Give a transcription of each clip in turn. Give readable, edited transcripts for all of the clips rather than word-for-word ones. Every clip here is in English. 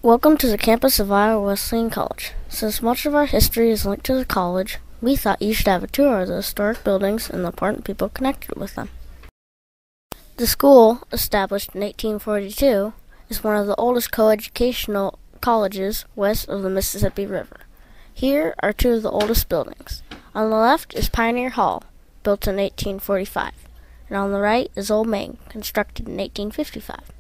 Welcome to the campus of Iowa Wesleyan College. Since much of our history is linked to the college, we thought you should have a tour of the historic buildings and the important people connected with them. The school, established in 1842, is one of the oldest coeducational colleges west of the Mississippi River. Here are two of the oldest buildings. On the left is Pioneer Hall, built in 1845, and on the right is Old Main, constructed in 1855.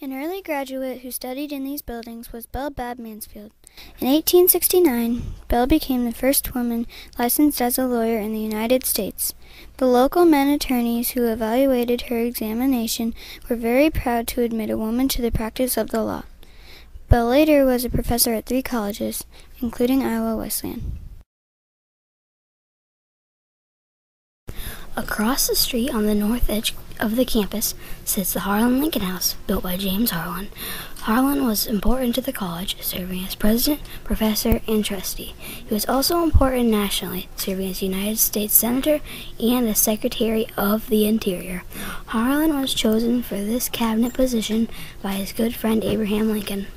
An early graduate who studied in these buildings was Belle Babb Mansfield. In 1869, Belle became the first woman licensed as a lawyer in the United States. The local men attorneys who evaluated her examination were very proud to admit a woman to the practice of the law. Belle later was a professor at 3 colleges, including Iowa Wesleyan. Across the street on the north edge of the campus sits the Harlan Lincoln House, built by James Harlan. Harlan was important to the college, serving as president, professor, and trustee. He was also important nationally, serving as United States Senator and as Secretary of the Interior. Harlan was chosen for this cabinet position by his good friend Abraham Lincoln.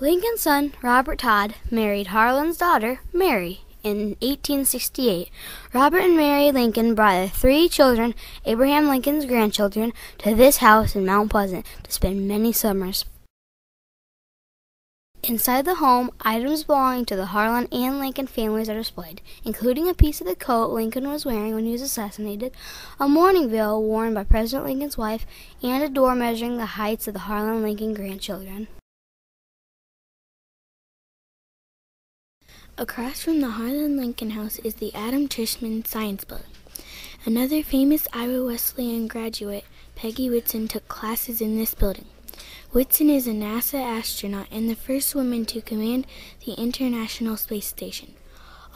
Lincoln's son, Robert Todd, married Harlan's daughter, Mary, in 1868. Robert and Mary Lincoln brought their 3 children, Abraham Lincoln's grandchildren, to this house in Mount Pleasant to spend many summers. Inside the home, items belonging to the Harlan and Lincoln families are displayed, including a piece of the coat Lincoln was wearing when he was assassinated, a mourning veil worn by President Lincoln's wife, and a door measuring the heights of the Harlan Lincoln grandchildren. Across from the Harlan Lincoln House is the Adam Tishman Science Building. Another famous Iowa Wesleyan graduate, Peggy Whitson, took classes in this building. Whitson is a NASA astronaut and the first woman to command the International Space Station.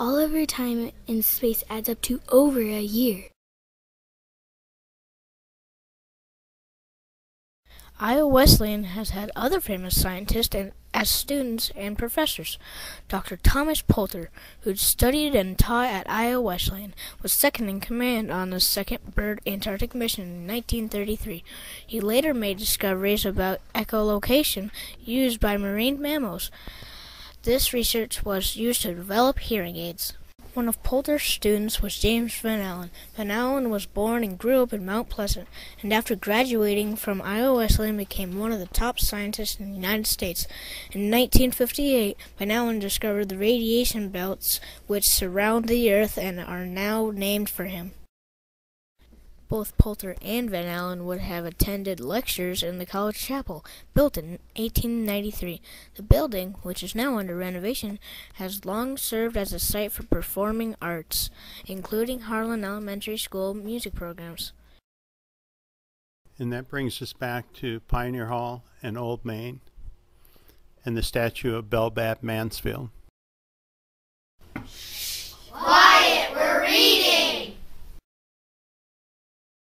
All of her time in space adds up to over a year. Iowa Wesleyan has had other famous scientists as students and professors. Dr. Thomas Poulter, who studied and taught at Iowa Wesleyan, was second in command on the second Byrd Antarctic mission in 1933. He later made discoveries about echolocation used by marine mammals. This research was used to develop hearing aids. One of Poulter's students was James Van Allen. Van Allen was born and grew up in Mount Pleasant, and after graduating from Iowa Wesleyan became one of the top scientists in the United States. In 1958, Van Allen discovered the radiation belts which surround the Earth and are now named for him. Both Poulter and Van Allen would have attended lectures in the college chapel, built in 1893. The building, which is now under renovation, has long served as a site for performing arts, including Harlan Elementary School music programs. And that brings us back to Pioneer Hall and Old Main and the statue of Belle Babb Mansfield.